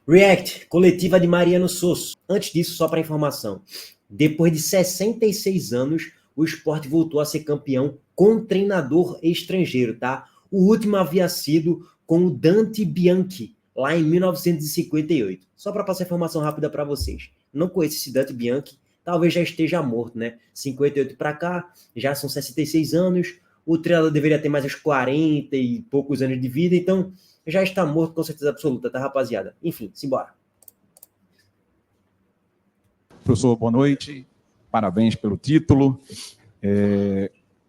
React, coletiva de Mariano Sosso. Antes disso, só para informação, depois de 66 anos, o Sport voltou a ser campeão com treinador estrangeiro, tá? O último havia sido com o Dante Bianchi, lá em 1958. Só para passar informação rápida para vocês. Não conheço esse Dante Bianchi, talvez já esteja morto, né? 58 para cá, já são 66 anos, o treinador deveria ter mais uns 40 e poucos anos de vida, então já está morto com certeza absoluta, tá, rapaziada? Enfim, simbora. Professor, boa noite. Parabéns pelo título.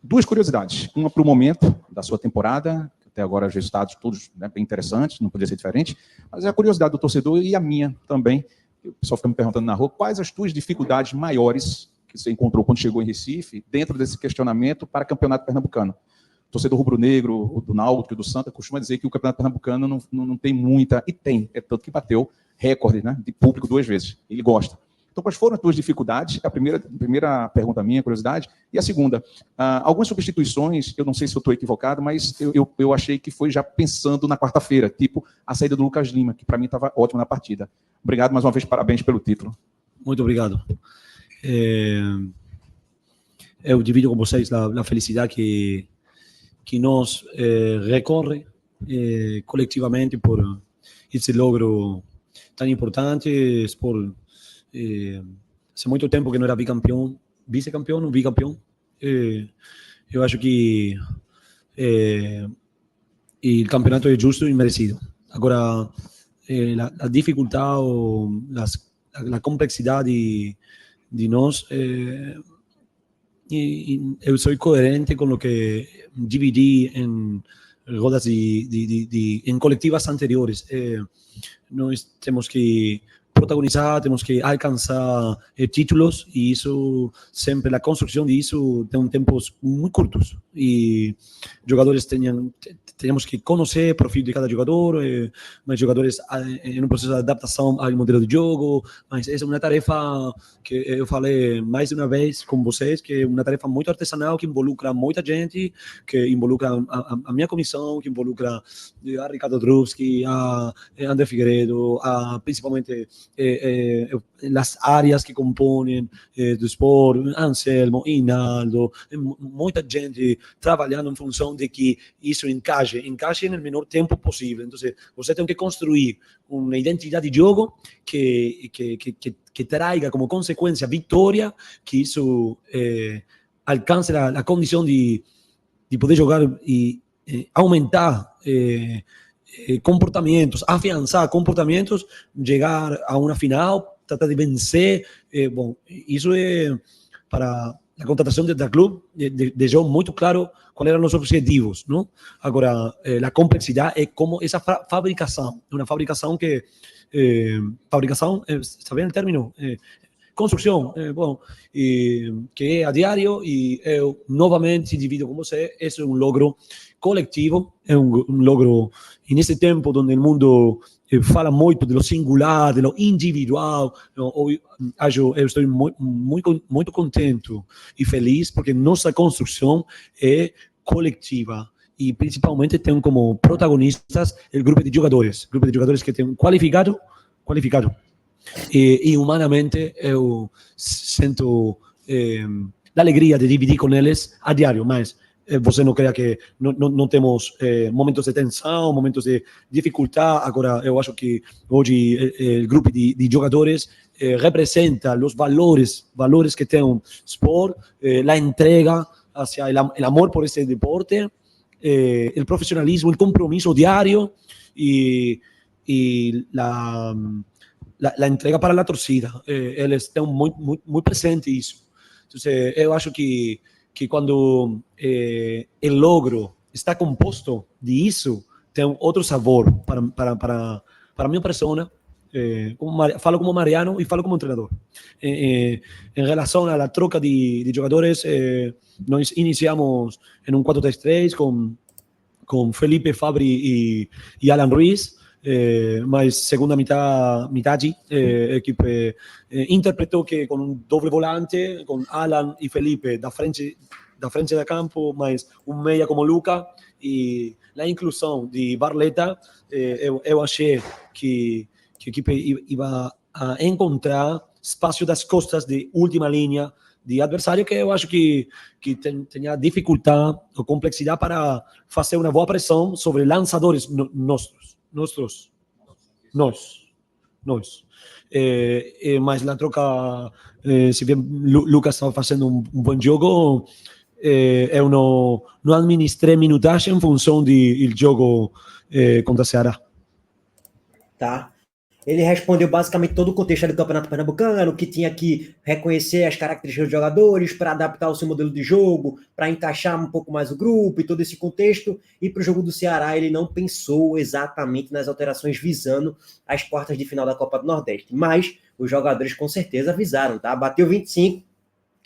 Duas curiosidades. Uma para o momento da sua temporada, até agora os resultados todos, né, bem interessantes, não podia ser diferente, mas é a curiosidade do torcedor e a minha também. O pessoal fica me perguntando na rua, quais as tuas dificuldades maiores que você encontrou quando chegou em Recife, dentro desse questionamento para campeonato pernambucano? O torcedor rubro-negro, do Náutico, do Santa, costuma dizer que o campeonato pernambucano não tem muita, e tem, é tanto que bateu recorde, né, de público 2 vezes. Ele gosta. Então, quais foram as tuas dificuldades? A primeira pergunta minha, curiosidade. E a segunda, algumas substituições, eu não sei se eu estou equivocado, mas eu achei que foi já pensando na quarta-feira, tipo a saída do Lucas Lima, que para mim estava ótimo na partida. Obrigado mais uma vez, parabéns pelo título. Muito obrigado. Eu divido com vocês a felicidade que nos recorre coletivamente por esse logro tão importante. Hace muito tempo que não era bicampeão, vice-campeão ou bicampeão. Eu acho que o campeonato é justo e merecido. Agora, a dificuldade ou a complexidade de nós, eu sou coerente com o que dividi em rodas em coletivas anteriores. Nós temos que protagonizar, temos que alcançar títulos, e isso sempre, a construção disso tem tempos muito curtos, e jogadores temos que conhecer o perfil de cada jogador, mas jogadores em um processo de adaptação ao modelo de jogo, mas essa é uma tarefa que eu falei mais de uma vez com vocês, que é uma tarefa muito artesanal, que involucra muita gente, que involucra a minha comissão, que involucra a Ricardo Drubski, a André Figueiredo, principalmente las áreas que compõem do esporte, Anselmo, Inaldo, muita gente trabalhando em função de que isso encaixe no menor tempo possível. Então, você tem que construir uma identidade de jogo que traga como consequência vitória, que isso alcance a condição de poder jogar e aumentar comportamientos, afianzar comportamientos, llegar a una final, tratar de vencer. Bom, isso é para a contratação do clube, deixou muito claro quais eram os objetivos, não? Agora, a complexidade é como essa fabricação, uma fabricação que fabricação, está bem o término? Construção, bom, que é a diário, e eu novamente divido com você, esse é um logro coletivo, é um logro nesse tempo onde o mundo fala muito de lo singular, de lo individual. Eu estou muito contente e feliz porque nossa construção é coletiva, e principalmente tem como protagonistas o grupo de jogadores que tem qualificado, e humanamente eu sinto a alegria de dividir com eles a diário, mas você não creia que não temos momentos de tensão, momentos de dificuldade. Agora, eu acho que hoje o grupo de jogadores representa os valores que tem o sport, a entrega hacia o amor por esse deporte, o profissionalismo, o compromisso diário e a entrega para a torcida. Eles estão muito presentes isso. Então, eu acho que quando o logro está composto de isso, tem outro sabor para a minha persona. Falo como Mariano e falo como treinador. Em relação à troca de jogadores, nós iniciamos em um 4-3-3 com Felipe, Fabri e Alan Ruiz. Mas segunda metade, a equipe interpretou que com um doble volante, com Alan e Felipe da frente da campo, mas um meia como Luca, e a inclusão de Barleta, eu achei que que a equipe iba a encontrar espaço das costas de última linha de adversário, que eu acho que tinha dificuldade ou complexidade para fazer uma boa pressão sobre lançadores nós. Mas na troca, se bem Lucas estava fazendo um bom jogo, eu não administrei minutagem em função do jogo contra o Ceará. Tá? Ele respondeu basicamente todo o contexto do Campeonato Pernambucano, que tinha que reconhecer as características dos jogadores para adaptar o seu modelo de jogo, para encaixar um pouco mais o grupo e todo esse contexto. E para o jogo do Ceará, ele não pensou exatamente nas alterações visando as quartas de final da Copa do Nordeste. Mas os jogadores com certeza avisaram, tá? Bateu 25,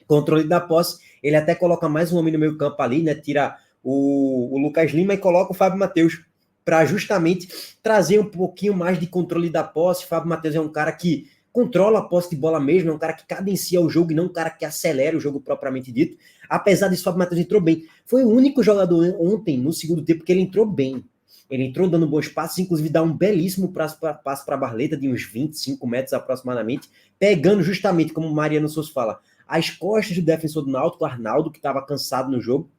controle da posse. Ele até coloca mais um homem no meio campo ali, né? Tira o Lucas Lima e coloca o Fábio Matheus, para justamente trazer um pouquinho mais de controle da posse. Fábio Matheus é um cara que controla a posse de bola mesmo, é um cara que cadencia o jogo e não um cara que acelera o jogo propriamente dito. Apesar disso, Fábio Matheus entrou bem. Foi o único jogador ontem, no segundo tempo, que ele entrou bem. Ele entrou dando bons passos, inclusive dá um belíssimo passo para a Barleta, de uns 25 metros aproximadamente, pegando justamente, como o Mariano Souza fala, as costas do defensor do Náutico, Arnaldo, que estava cansado no jogo,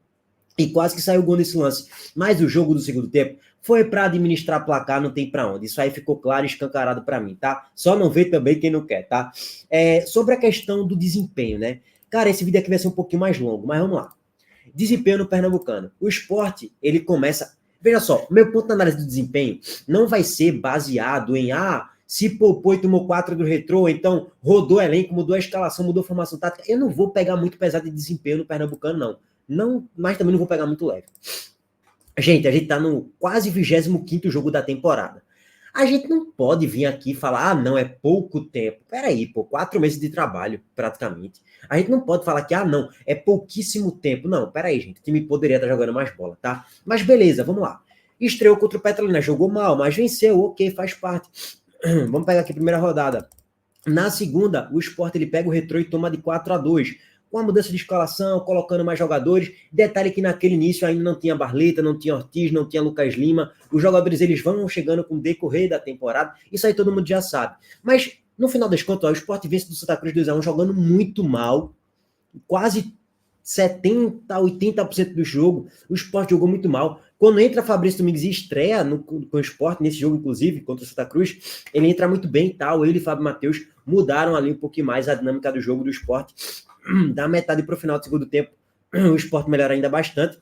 e quase que saiu o gol nesse lance. Mas o jogo do segundo tempo foi para administrar placar, não tem para onde. Isso aí ficou claro e escancarado para mim, tá? Só não vê também quem não quer, tá? Sobre a questão do desempenho, né? Cara, esse vídeo aqui vai ser um pouquinho mais longo, mas vamos lá. Desempenho no Pernambucano. O Sport, ele começa... Veja só, meu ponto de análise do desempenho não vai ser baseado em... se poupou e tomou 4 do Retrô, então rodou o elenco, mudou a escalação, mudou a formação tática. Eu não vou pegar muito pesado de desempenho no Pernambucano, não, mas também não vou pegar muito leve. Gente, a gente tá no quase 25º jogo da temporada. A gente não pode vir aqui e falar, não, é pouco tempo. Peraí, 4 meses de trabalho, praticamente. A gente não pode falar que, não, é pouquíssimo tempo. Não, peraí, gente, o time poderia estar jogando mais bola, tá? Mas beleza, vamos lá. Estreou contra o Petrolina, jogou mal, mas venceu, ok, faz parte. Vamos pegar aqui a primeira rodada. Na segunda, o Sport ele pega o Retrô e toma de 4-2. Com a mudança de escalação, colocando mais jogadores. Detalhe que naquele início ainda não tinha Barleta, não tinha Ortiz, não tinha Lucas Lima. Os jogadores eles vão chegando com o decorrer da temporada. Isso aí todo mundo já sabe. Mas, no final das contas, o Sport vence do Santa Cruz 2-1 jogando muito mal. Quase 70%, 80% do jogo. O Sport jogou muito mal. Quando entra Fabrício Domingues e estreia com o Sport, nesse jogo, inclusive, contra o Santa Cruz, ele entra muito bem e tal. Ele e Fábio Matheus mudaram ali um pouquinho mais a dinâmica do jogo do Sport. Da metade para o final do segundo tempo, o Sport melhora ainda bastante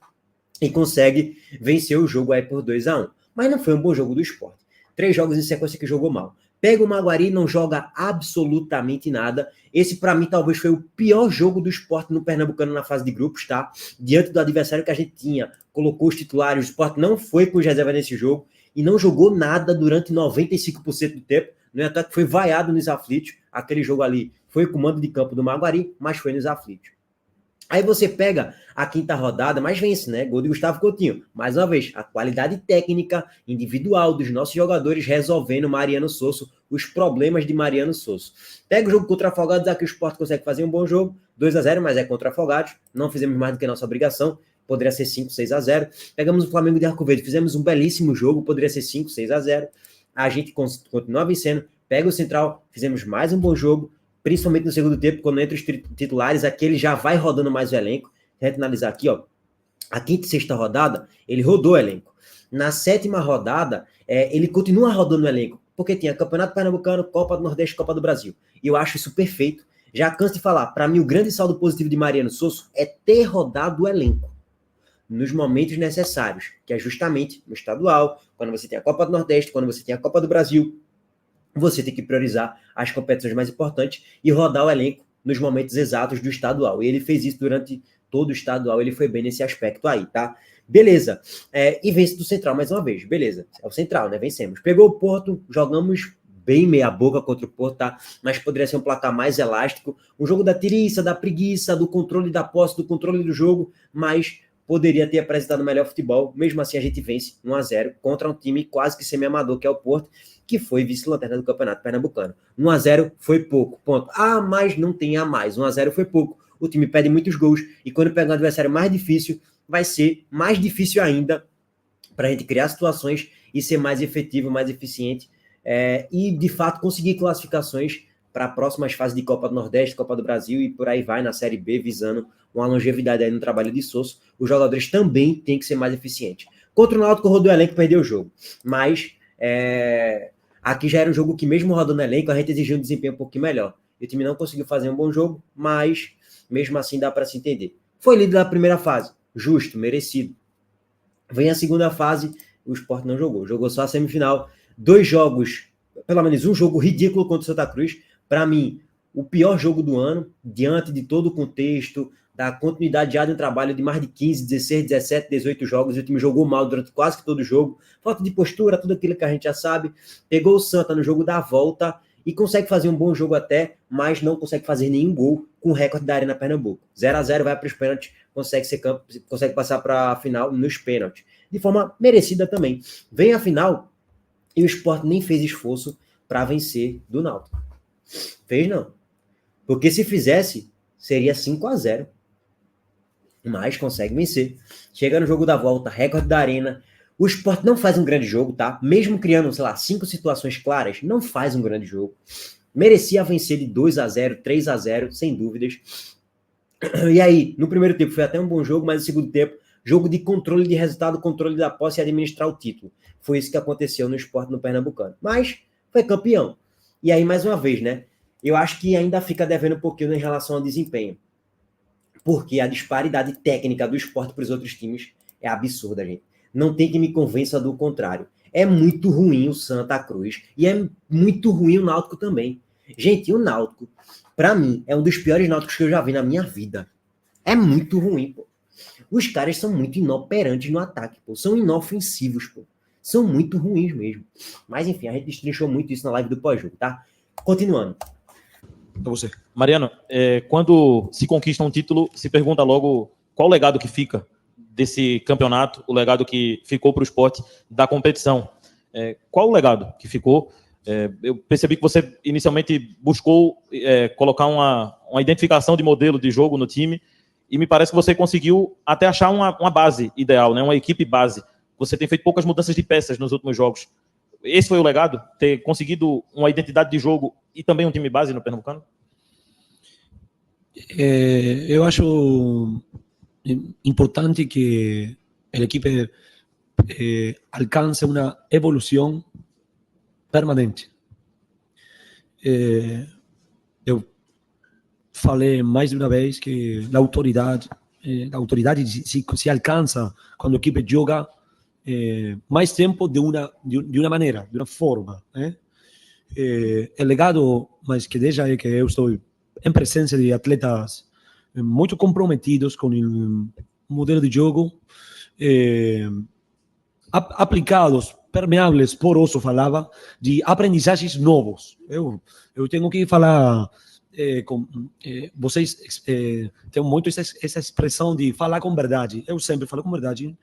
e consegue vencer o jogo aí por 2-1. Mas não foi um bom jogo do Sport. 3 jogos em sequência que jogou mal. Pega o Maguari, não joga absolutamente nada. Esse, para mim, talvez foi o pior jogo do Sport no Pernambucano na fase de grupos, tá? Diante do adversário que a gente tinha. Colocou os titulares, o Sport não foi com os reservas nesse jogo e não jogou nada durante 95% do tempo. No ataque foi vaiado nos aflitos. Aquele jogo ali foi com o mando de campo do Maguari, mas foi nos aflitos. Aí você pega a quinta rodada, mas vence, né? Gol de Gustavo Coutinho. Mais uma vez, a qualidade técnica individual dos nossos jogadores resolvendo Mariano Sosso, os problemas de Mariano Sosso. Pega o jogo contra Afogados, aqui o Sport consegue fazer um bom jogo, 2-0, mas é contra Afogados. Não fizemos mais do que a nossa obrigação. Poderia ser 5-6-0. Pegamos o Flamengo de Arco Verde, fizemos um belíssimo jogo, poderia ser 5-6-0. A gente continua vencendo. Pega o Central, fizemos mais um bom jogo, principalmente no segundo tempo, quando entra os titulares, aqui ele já vai rodando mais o elenco. Se a gente analisar aqui, ó, a quinta e sexta rodada, ele rodou o elenco. Na 7ª rodada, ele continua rodando o elenco, porque tinha Campeonato Pernambucano, Copa do Nordeste, Copa do Brasil. E eu acho isso perfeito. Já canso de falar, para mim o grande saldo positivo de Mariano Sosso é ter rodado o elenco nos momentos necessários, que é justamente no estadual, quando você tem a Copa do Nordeste, quando você tem a Copa do Brasil, você tem que priorizar as competições mais importantes e rodar o elenco nos momentos exatos do estadual. E ele fez isso durante todo o estadual, ele foi bem nesse aspecto aí, tá? Beleza. E vence do Central mais uma vez, beleza. É o Central, né? Vencemos. Pegou o Porto, jogamos bem meia boca contra o Porto, tá? Mas poderia ser um placar mais elástico. Um jogo da tiriça, da preguiça, do controle da posse, do controle do jogo, mas poderia ter apresentado melhor futebol. Mesmo assim, a gente vence 1-0 contra um time quase que semi-amador, que é o Porto, que foi vice-lanterna do Campeonato Pernambucano. 1-0 foi pouco, ponto. Mas não tem a mais. 1-0 foi pouco. O time perde muitos gols e quando pega um adversário mais difícil, vai ser mais difícil ainda para a gente criar situações e ser mais efetivo, mais eficiente e de fato conseguir classificações para próximas fases de Copa do Nordeste, Copa do Brasil e por aí vai na Série B, visando uma longevidade aí no trabalho de Sosso. Os jogadores também têm que ser mais eficientes. Contra o Náutico, rodou o elenco e perdeu o jogo. Mas aqui já era um jogo que, mesmo rodando o elenco, a gente exigia um desempenho um pouquinho melhor. E o time não conseguiu fazer um bom jogo, mas mesmo assim dá para se entender. Foi líder da primeira fase, justo, merecido. Vem a segunda fase, o Sport não jogou. Jogou só a semifinal. 2 jogos, pelo menos um jogo ridículo contra o Santa Cruz. Para mim, o pior jogo do ano, diante de todo o contexto, da continuidade já de um trabalho de mais de 15, 16, 17, 18 jogos, e o time jogou mal durante quase que todo o jogo, falta de postura, tudo aquilo que a gente já sabe, pegou o Santa no jogo da volta e consegue fazer um bom jogo até, mas não consegue fazer nenhum gol com o recorde da Arena Pernambuco. 0-0, vai para os pênaltis, consegue passar para a final nos pênaltis, de forma merecida também. Vem a final e o Sport nem fez esforço para vencer do Náutico. Fez não. Porque se fizesse, seria 5-0. Mas consegue vencer. Chega no jogo da volta, recorde da Arena. O Sport não faz um grande jogo, tá? Mesmo criando, 5 situações claras, não faz um grande jogo. Merecia vencer de 2-0, 3-0, sem dúvidas. E aí, no primeiro tempo foi até um bom jogo, mas no segundo tempo, jogo de controle de resultado, controle da posse e administrar o título. Foi isso que aconteceu no Sport no Pernambucano. Mas foi campeão. E aí, mais uma vez, né? Eu acho que ainda fica devendo um pouquinho em relação ao desempenho. Porque a disparidade técnica do Sport para os outros times é absurda, gente. Não tem que me convença do contrário. É muito ruim o Santa Cruz e é muito ruim o Náutico também. Gente, o Náutico, para mim, é um dos piores Náuticos que eu já vi na minha vida. É muito ruim, pô. Os caras são muito inoperantes no ataque, pô. São inofensivos, pô. São muito ruins mesmo. Mas, enfim, a gente destrinchou muito isso na live do pós-jogo, tá? Continuando. Para você. Mariano, quando se conquista um título, se pergunta logo qual o legado que fica desse campeonato, o legado que ficou para o Sport da competição. Qual o legado que ficou? Eu percebi que você inicialmente buscou colocar uma identificação de modelo de jogo no time e me parece que você conseguiu até achar uma base ideal, né? Uma equipe base. Você tem feito poucas mudanças de peças nos últimos jogos. Esse foi o legado? Ter conseguido uma identidade de jogo e também um time base no Pernambucano? Eu acho importante que a equipe alcance uma evolução permanente. Eu falei mais de uma vez que a autoridade se alcança quando a equipe joga mais tempo de uma maneira, de uma forma. O legado mais que deixa é que eu estou em presença de atletas muito comprometidos com o modelo de jogo, aplicados, permeáveis, por isso falava, de aprendizagens novos. Eu tenho que falar com vocês, tenho muito essa expressão de falar com verdade. Eu sempre falo com verdade,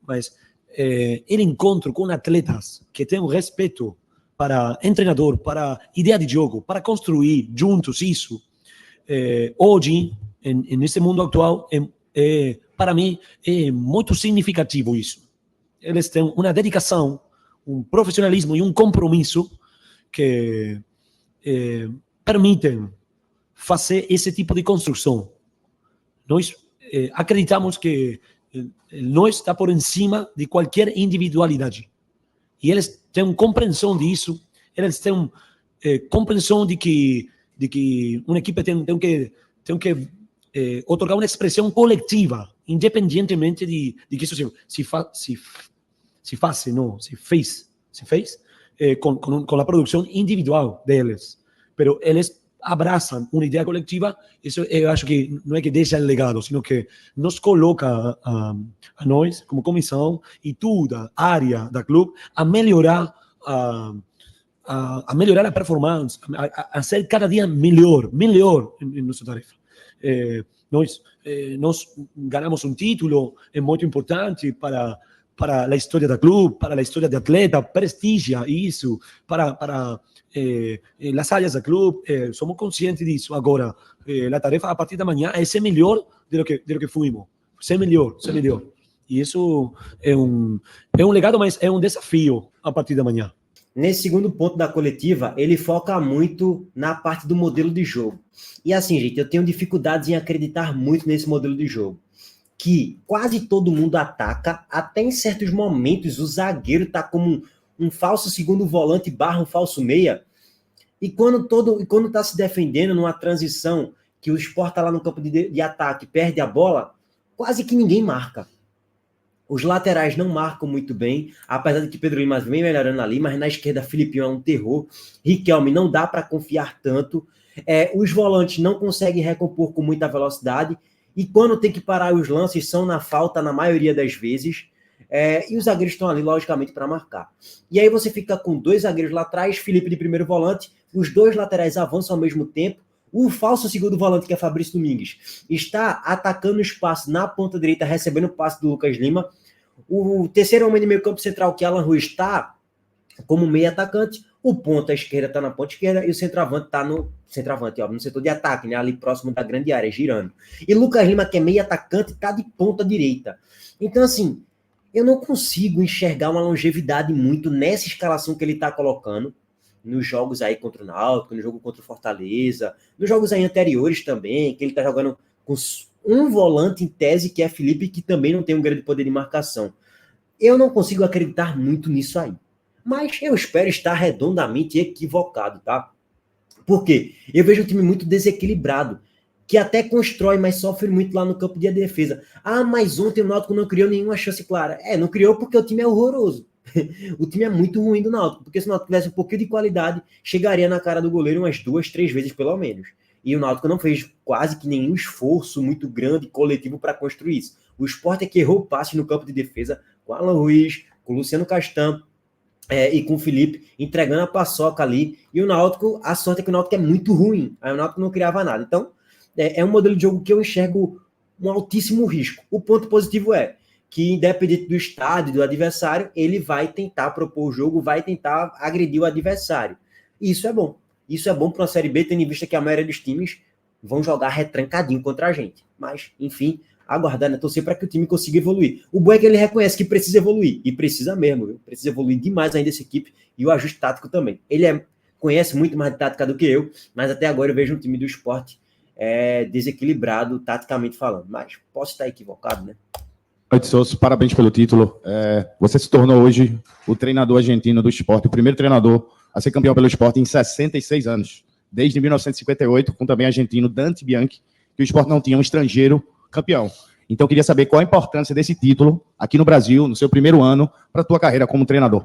mas ele encontro com atletas que têm respeito para treinador, para ideia de jogo, para construir juntos isso. Hoje, nesse mundo atual, para mim, é muito significativo isso. Eles têm uma dedicação, um profissionalismo e um compromisso que permitem fazer esse tipo de construção. Nós acreditamos que nós está por cima de qualquer individualidade. E eles têm compreensão disso, eles têm compreensão de que uma equipe tem que otorgar uma expressão coletiva, independentemente de que isso se fez com a produção individual deles. Mas eles abraçam uma ideia coletiva. Isso eu acho que não é que deixa o legado, sino que nos coloca a nós, como comissão, e toda a área da clube, a melhorar a melhorar a performance, a ser cada dia melhor em nossa tarefa. Nós ganhamos um título, é muito importante para a história do clube, para a história do atleta, prestigia isso, para as áreas do clube, somos conscientes disso. Agora, a tarefa a partir da manhã é ser melhor do que fomos, ser melhor. E isso é um legado, mas é um desafio a partir da manhã. Nesse segundo ponto da coletiva, ele foca muito na parte do modelo de jogo. E assim, gente, eu tenho dificuldades em acreditar muito nesse modelo de jogo. Que quase todo mundo ataca, até em certos momentos o zagueiro tá como um falso segundo volante barra um falso meia. E quando tá se defendendo numa transição, que o Sport tá lá no campo de ataque, perde a bola, quase que ninguém marca. Os laterais não marcam muito bem, apesar de que Pedro Lima vem melhorando ali, mas na esquerda Filipinho é um terror. Riquelme não dá para confiar tanto. Os volantes não conseguem recompor com muita velocidade. E quando tem que parar os lances, são na falta na maioria das vezes. E os zagueiros estão ali, logicamente, para marcar. E aí você fica com 2 zagueiros lá atrás, Felipe de primeiro volante, os 2 laterais avançam ao mesmo tempo. O falso segundo volante, que é Fabrício Domingues, está atacando o espaço na ponta direita, recebendo o passe do Lucas Lima. O terceiro homem de meio campo central, que é Alan Ruiz, está como meio atacante. O ponta esquerda está na ponta esquerda e o centroavante está no setor de ataque, né, ali próximo da grande área, girando. E Lucas Lima, que é meio atacante, está de ponta direita. Então, assim, eu não consigo enxergar uma longevidade muito nessa escalação que ele está colocando nos jogos aí contra o Náutico, no jogo contra o Fortaleza, nos jogos aí anteriores também, que ele tá jogando com um volante em tese, que é Felipe, que também não tem um grande poder de marcação. Eu não consigo acreditar muito nisso aí. Mas eu espero estar redondamente equivocado, tá? Por quê? Eu vejo um time muito desequilibrado, que até constrói, mas sofre muito lá no campo de defesa. Ah, mas ontem o Náutico não criou nenhuma chance clara. Não criou porque o time é horroroso. O time é muito ruim do Náutico, porque se o Náutico tivesse um pouquinho de qualidade, chegaria na cara do goleiro umas 2, 3 vezes pelo menos. E o Náutico não fez quase que nenhum esforço muito grande, coletivo, para construir isso. O Sport é que errou passes no campo de defesa com Alan Ruiz, com Luciano Castan e com o Felipe, entregando a paçoca ali. E o Náutico, a sorte é que o Náutico é muito ruim. Aí o Náutico não criava nada. Então, é um modelo de jogo que eu enxergo um altíssimo risco. O ponto positivo é que, independente do estádio, do adversário, ele vai tentar propor o jogo, vai tentar agredir o adversário. E isso é bom. Isso é bom para uma Série B, tendo em vista que a maioria dos times vão jogar retrancadinho contra a gente. Mas, enfim, aguardar, né? Torcer para que o time consiga evoluir. O bom é que ele reconhece que precisa evoluir. E precisa mesmo, viu? Precisa evoluir demais ainda essa equipe. E o ajuste tático também. Ele conhece muito mais de tática do que eu, mas até agora eu vejo um time do Sport desequilibrado, taticamente falando. Mas posso estar equivocado, né? Souza, parabéns pelo título. Você se tornou hoje o treinador argentino do Sport, o primeiro treinador a ser campeão pelo Sport em 66 anos. Desde 1958, com também argentino Dante Bianchi, que o Sport não tinha um estrangeiro campeão. Então, eu queria saber qual a importância desse título aqui no Brasil, no seu primeiro ano, para a tua carreira como treinador.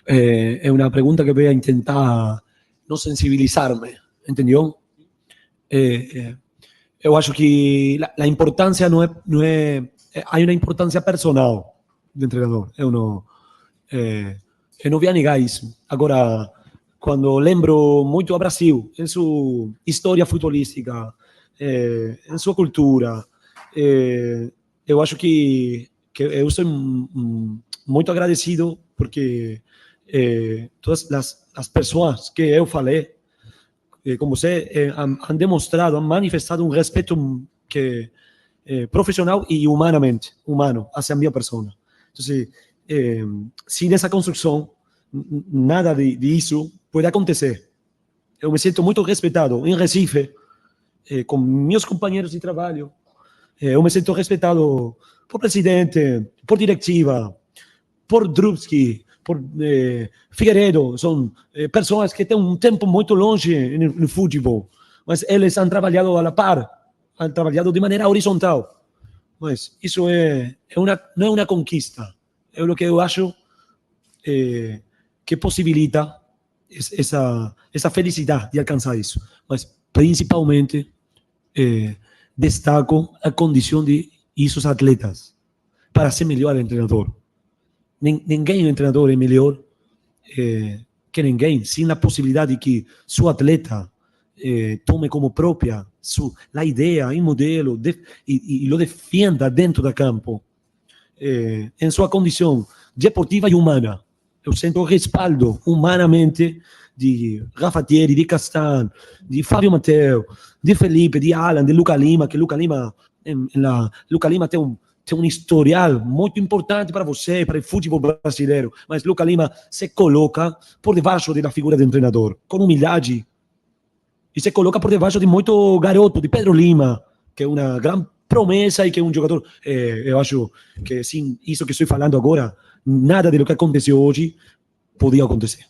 É uma pergunta que eu vou tentar não sensibilizar-me, entendeu? Eu acho que a importância não é há uma importância personal do treinador. Eu não vou negar isso. Agora, quando lembro muito ao Brasil, em sua história futebolística, em sua cultura, eu acho que eu sou muito agradecido porque todas as pessoas que eu falei, como você, han demonstrado, han manifestado um respeito que profissional e humano hacia a minha persona. Então, sem essa construção, nada disso pode acontecer. Eu me sinto muito respeitado em Recife, com meus companheiros de trabalho. Eu me sinto respeitado por presidente, por diretiva, por Drubsky, por Figueiredo. São pessoas que têm um tempo muito longe no futebol, mas eles han trabalhado a la par, han trabalhado de maneira horizontal. Mas isso não é uma conquista. É o que eu acho que possibilita essa felicidade de alcançar isso. Mas, principalmente, destaco a condição de esses atletas para ser melhor treinador. Ninguém treinador é melhor que ninguém, sem a possibilidade de que seu atleta tome como própria a ideia, o modelo e o defenda dentro do campo, em sua condição deportiva e humana. Eu sinto o respaldo humanamente de Rafa Thierry, de Castan, de Fábio Mateu, de Felipe, de Alan, de Luca Lima, que Luca Lima tem tem um historial muito importante para você, para o futebol brasileiro, mas Lucas Lima se coloca por debaixo da figura do treinador, com humildade, e se coloca por debaixo de muito garoto, de Pedro Lima, que é uma grande promessa e que é um jogador, eu acho que sim, isso que estou falando agora, nada do que aconteceu hoje podia acontecer.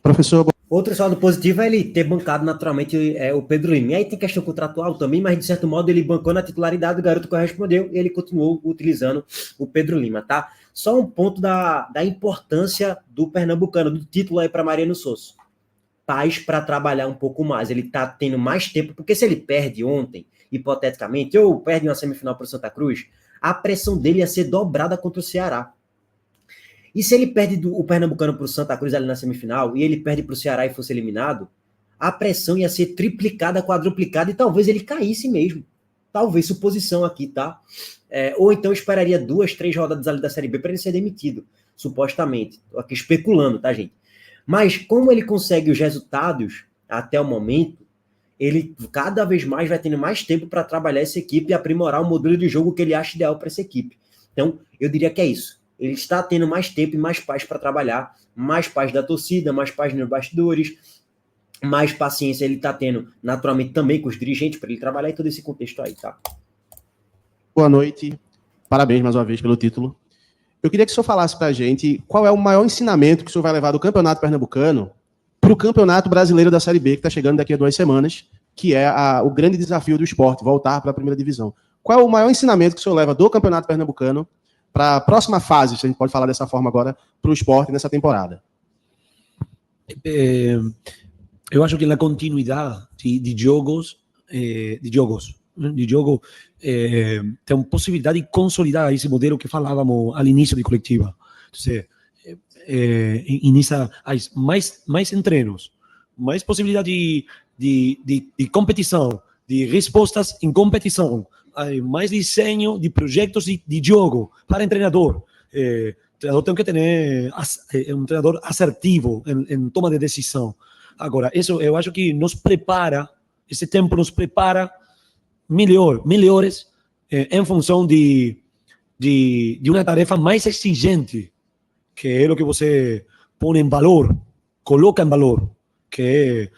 Professor, Outro saldo positivo é ele ter bancado naturalmente o Pedro Lima. E aí tem questão contratual também, mas de certo modo ele bancou na titularidade, o garoto correspondeu e ele continuou utilizando o Pedro Lima, tá? Só um ponto da importância do pernambucano, do título aí para Mariano Souza. Paz para trabalhar um pouco mais. Ele tá tendo mais tempo, porque se ele perde ontem, hipoteticamente, ou perde uma semifinal para o Santa Cruz, a pressão dele ia ser dobrada contra o Ceará. E se ele perde o Pernambucano para o Santa Cruz ali na semifinal, e ele perde para o Ceará e fosse eliminado, a pressão ia ser triplicada, quadruplicada, e talvez ele caísse mesmo. Talvez suposição aqui, tá? Ou então esperaria 2, 3 rodadas ali da Série B para ele ser demitido, supostamente. Tô aqui especulando, tá, gente? Mas como ele consegue os resultados até o momento, ele cada vez mais vai tendo mais tempo para trabalhar essa equipe e aprimorar o modelo de jogo que ele acha ideal para essa equipe. Então, eu diria que é isso. Ele está tendo mais tempo e mais paz para trabalhar, mais paz da torcida, mais paz nos bastidores, mais paciência ele está tendo naturalmente também com os dirigentes para ele trabalhar em todo esse contexto aí, tá? Boa noite, parabéns mais uma vez pelo título. Eu queria que o senhor falasse para a gente qual é o maior ensinamento que o senhor vai levar do Campeonato Pernambucano para o Campeonato Brasileiro da Série B, que está chegando daqui a 2 semanas, que é o grande desafio do esporte, voltar para a primeira divisão. Qual é o maior ensinamento que o senhor leva do Campeonato Pernambucano para a próxima fase, se a gente pode falar dessa forma agora, para o esporte nessa temporada? Eu acho que na continuidade de jogos, tem possibilidade de consolidar esse modelo que falávamos ao início de coletiva. Então, inicia mais treinos, mais possibilidade de competição, de respostas em competição, mais desenho de projetos de jogo para o treinador. O treinador tem que ter um treinador assertivo em toma de decisão. Agora, isso eu acho que nos prepara, esse tempo nos prepara melhores em função de uma tarefa mais exigente, que é o que você põe em valor, coloca em valor, que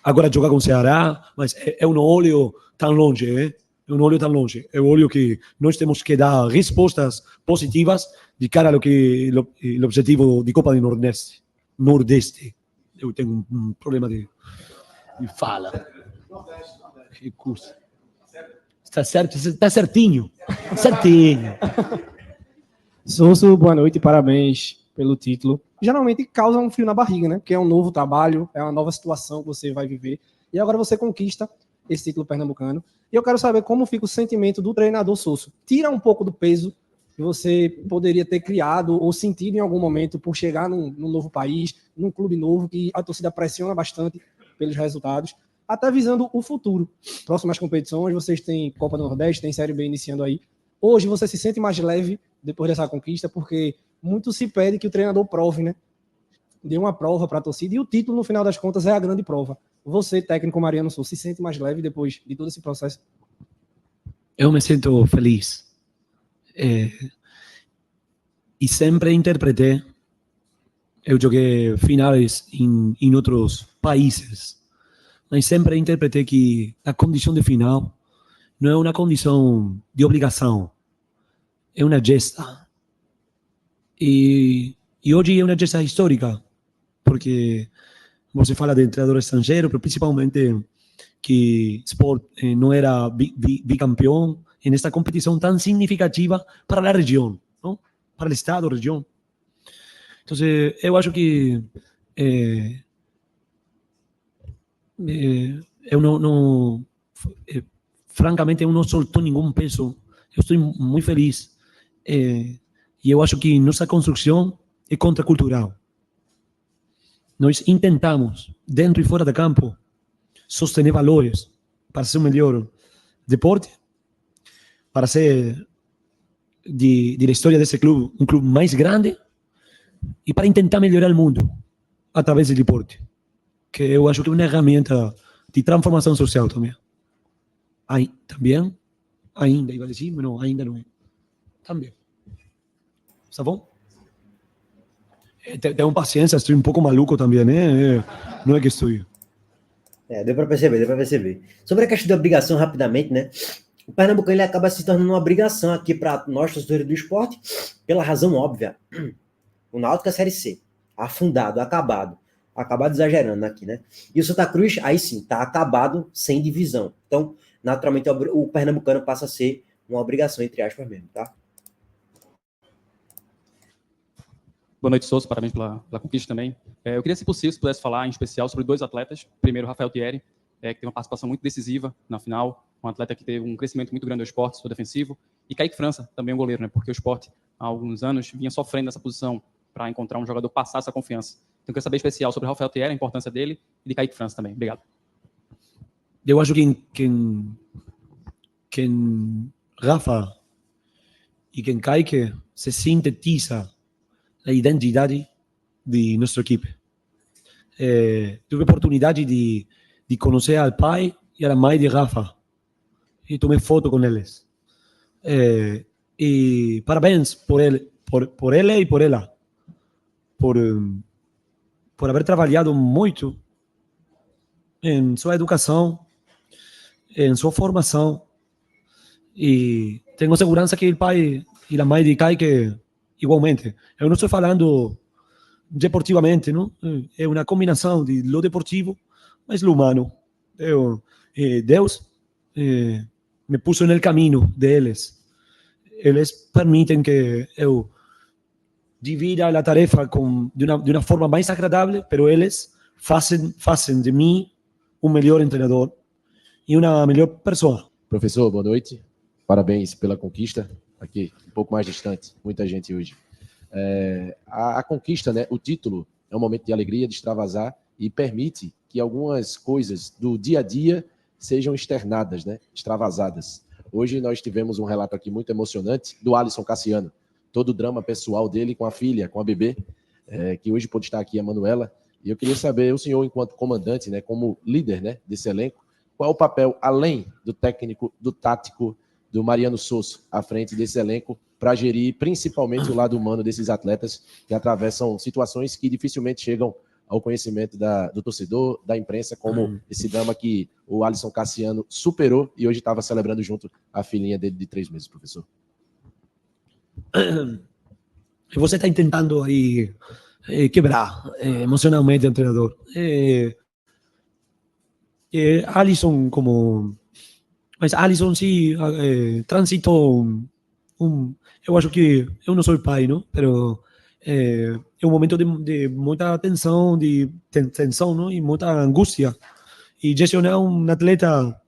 agora jogar com o Ceará, mas eu não olho tão longe, Eu não olho tão longe. Eu olho que nós temos que dar respostas positivas de cara ao que o objetivo de Copa do Nordeste. Eu tenho um problema de fala. Que curso. Está certo, está certinho. Certinho. Souza, boa noite e parabéns pelo título. Geralmente causa um frio na barriga, né? Porque é um novo trabalho, é uma nova situação que você vai viver. E agora você conquista esse título pernambucano. E eu quero saber como fica o sentimento do treinador Souza. Tira um pouco do peso que você poderia ter criado ou sentido em algum momento por chegar num novo país, num clube novo, que a torcida pressiona bastante pelos resultados, até visando o futuro. Próximas competições, vocês têm Copa do Nordeste, tem Série B iniciando aí. Hoje você se sente mais leve depois dessa conquista, porque muito se pede que o treinador prove, né? Dê uma prova para a torcida, e o título, no final das contas, é a grande prova. Você, técnico Mariano Souza, se sente mais leve depois de todo esse processo? Eu me sinto feliz. E sempre interpretei. Eu joguei finais em outros países, mas sempre interpretei que a condição de final não é uma condição de obrigação, é uma gesta. E hoje é uma gesta histórica, porque você fala de treinador estrangeiro, mas principalmente que Sport não era bicampeão nesta competição tão significativa para a região, não? Para o estado, região. Então, eu acho que eu não francamente, eu não soltou nenhum peso. Eu estou muito feliz. E eu acho que nossa construção é contracultural. Nós intentamos, dentro e fora do campo, sostener valores para ser o melhor deporte, para ser, da história desse clube, um clube mais grande, e para tentar melhorar o mundo através do deporte, que eu acho que é uma ferramenta de transformação social também. Aí, também, Ainda, iba a decir, mas não, ainda não é. Também. Tá bom? Tenho paciência, estou um pouco maluco também, né? Não é que estou. Deu para perceber, deu para perceber. Sobre a questão da obrigação, rapidamente, né? O Pernambucano ele acaba se tornando uma obrigação aqui para nós, torcedores do esporte, pela razão óbvia. O Náutico é a Série C. Afundado, acabado. Acabado exagerando aqui, né? E o Santa Cruz, aí sim, tá acabado sem divisão. Então, naturalmente, o Pernambucano passa a ser uma obrigação, entre aspas mesmo, tá? Boa noite, Sousa. Parabéns pela conquista também. Eu queria, se possível, se pudesse falar em especial sobre 2 atletas. Primeiro, Rafael Thierry, que teve uma participação muito decisiva na final. Um atleta que teve um crescimento muito grande no esporte, setor defensivo. E Kaique França, também um goleiro, né? Porque o esporte, há alguns anos, vinha sofrendo nessa posição para encontrar um jogador passar essa confiança. Então, eu queria saber especial sobre Rafael Thierry, a importância dele, e de Kaique França também. Obrigado. Eu acho que Rafa e que Kaique se sintetiza a identidade de nossa equipe. Tive a oportunidade de conhecer ao pai e a mãe de Rafa e tomei foto com eles. E parabéns por ele e por ela, por haver trabalhado muito em sua educação, em sua formação, e tenho segurança que o pai e a mãe de Kaique igualmente. Eu não estou falando deportivamente, não? É uma combinação de lo deportivo, mas lo humano. Deus me puso no caminho deles. Eles permitem que eu divida a tarefa de uma forma mais agradável, mas eles fazem de mim um melhor treinador e uma melhor pessoa. Professor, boa noite. Parabéns pela conquista. Aqui, um pouco mais distante, muita gente hoje. A conquista, né, o título, é um momento de alegria, de extravasar e permite que algumas coisas do dia a dia sejam externadas, né, extravasadas. Hoje nós tivemos um relato aqui muito emocionante do Alisson Cassiano, todo o drama pessoal dele com a filha, com a bebê, que hoje pode estar aqui, a Manuela. E eu queria saber, o senhor, enquanto comandante, né, como líder, né, desse elenco, qual é o papel, além do técnico, do tático, do Mariano Sosso, à frente desse elenco, para gerir principalmente o lado humano desses atletas que atravessam situações que dificilmente chegam ao conhecimento do torcedor, da imprensa, como esse drama que o Alisson Cassiano superou e hoje estava celebrando junto a filhinha dele de 3 meses, professor. Você está tentando aí quebrar emocionalmente o treinador. Alisson mas Alisson sim transitou eu acho que eu não sou pai, não? Pero é um momento de muita tensão, não? E muita angústia. E gestionar um atleta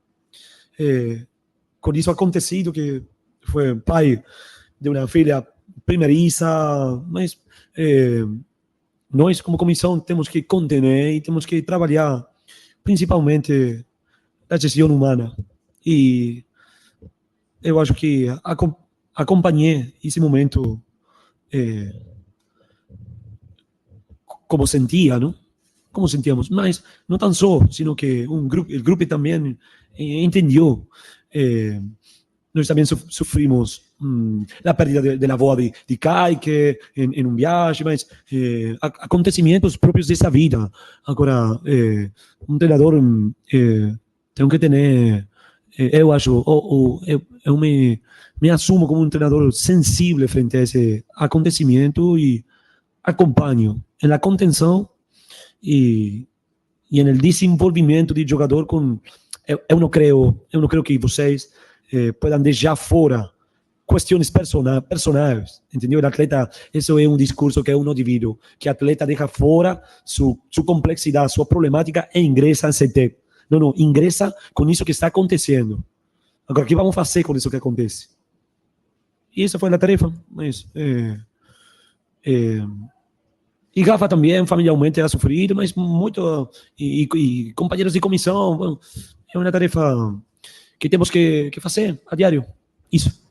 com isso acontecido, que foi pai de uma filha primeiríssa, mas nós, como comissão, temos que conter e temos que trabalhar principalmente a gestão humana. E eu acho que acompanhei esse momento como sentia, não? Como sentíamos, mas não tão só, sino que o grupo também entendeu. Nós também sofrimos a perda da avó de Kaique em um viagem, mas acontecimentos próprios dessa vida. Agora, um treinador tem que ter, eu acho, eu me assumo como um treinador sensível frente a esse acontecimento e acompanho na contenção e no desenvolvimento de jogador com. Eu não creio que vocês puedan deixar fora questões personais, entendeu? O atleta, isso é um discurso que eu não divido, que o atleta deixa fora sua complexidade, sua problemática e ingressa em CT. Não, ingressa com isso que está acontecendo. Agora, o que vamos fazer com isso que acontece? E essa foi a tarefa, mas e Rafa também, familiarmente, era sofrido, mas muito, e companheiros de comissão, bom, é uma tarefa que temos que fazer a diário. Isso.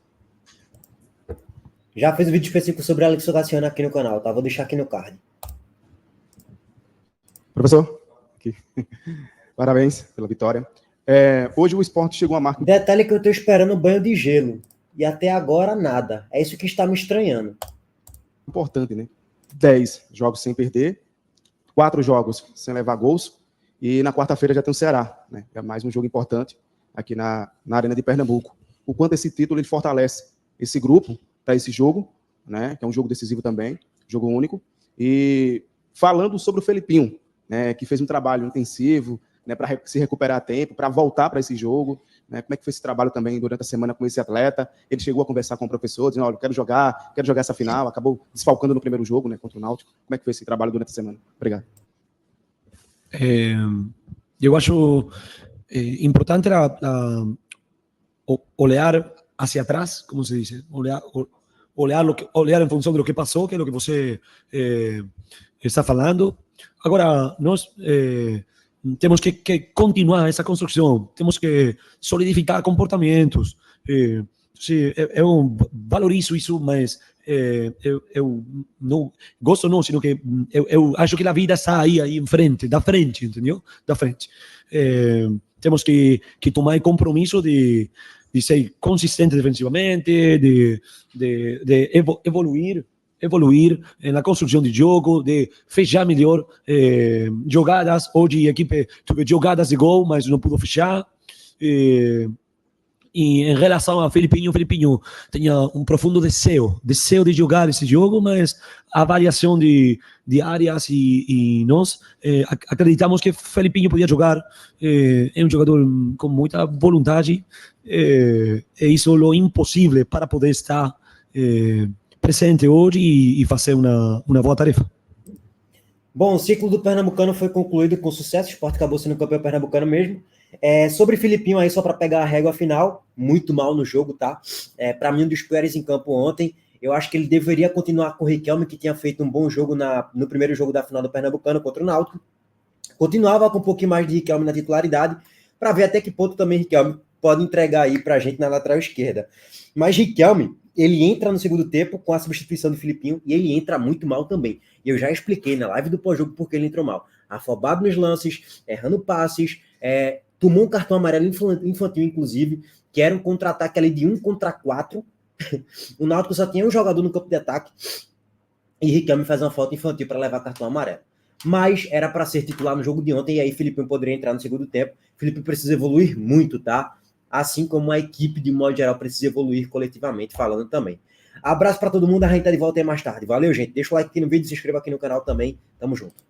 Já fiz um vídeo específico sobre Alex Cassiano aqui no canal, tá? Vou deixar aqui no card. Professor, aqui. Parabéns pela vitória. Hoje o Sport chegou a marca Detalhe que eu tô esperando um banho de gelo. E até agora nada. É isso que está me estranhando. importante, né? 10 jogos sem perder, 4 jogos sem levar gols, e na quarta-feira já tem o Ceará, né? É mais um jogo importante aqui na Arena de Pernambuco. O quanto esse título ele fortalece esse grupo para esse jogo, né? Que é um jogo decisivo também, jogo único. E falando sobre o Felipinho, né? Que fez um trabalho intensivo, né? Para se recuperar a tempo, para voltar para esse jogo. Né? Como é que foi esse trabalho também durante a semana com esse atleta? Ele chegou a conversar com o professor, dizendo, olha, quero jogar essa final, acabou desfalcando no primeiro jogo, né, contra o Náutico. Como é que foi esse trabalho durante a semana? Obrigado. Eu acho importante olhar hacia atrás, como se diz, olhar em função do que passou, que é o que você está falando. Agora, nós temos que continuar essa construção, temos que solidificar comportamentos. Eu valorizo isso, mas eu não gosto, não, sino que eu acho que a vida está aí em frente, da frente, entendeu? Da frente. Temos que tomar compromisso de ser consistente defensivamente, de evoluir na construção de jogo, de fechar melhor jogadas. Hoje a equipe teve jogadas de gol, mas não pudo fechar. E em relação a Felipinho tinha um profundo desejo de jogar esse jogo, mas a variação de áreas e nós acreditamos que Felipinho podia jogar. É um jogador com muita vontade, e isso é o impossível para poder estar presente hoje e fazer uma boa tarefa. Bom, o ciclo do Pernambucano foi concluído com sucesso, o Sport acabou sendo campeão pernambucano mesmo. Sobre Felipinho aí, só para pegar a régua final, muito mal no jogo, tá? Para mim, um dos piores em campo ontem. Eu acho que ele deveria continuar com o Riquelme, que tinha feito um bom jogo no primeiro jogo da final do Pernambucano contra o Náutico. Continuava com um pouquinho mais de Riquelme na titularidade, para ver até que ponto também Riquelme pode entregar aí pra gente na lateral esquerda. Mas Riquelme, ele entra no segundo tempo com a substituição de Felipinho e ele entra muito mal também. E eu já expliquei na live do pós-jogo porque ele entrou mal. Afobado nos lances, errando passes, tomou um cartão amarelo infantil, inclusive, que era um contra-ataque ali de 1 contra 4. O Náutico só tinha um jogador no campo de ataque e Riquelme faz uma falta infantil para levar cartão amarelo. Mas era para ser titular no jogo de ontem e aí Felipinho poderia entrar no segundo tempo. Felipinho precisa evoluir muito, tá? Assim como a equipe, de modo geral, precisa evoluir coletivamente, falando também. Abraço para todo mundo, a gente tá de volta aí mais tarde. Valeu, gente. Deixa o like aqui no vídeo, se inscreva aqui no canal também. Tamo junto.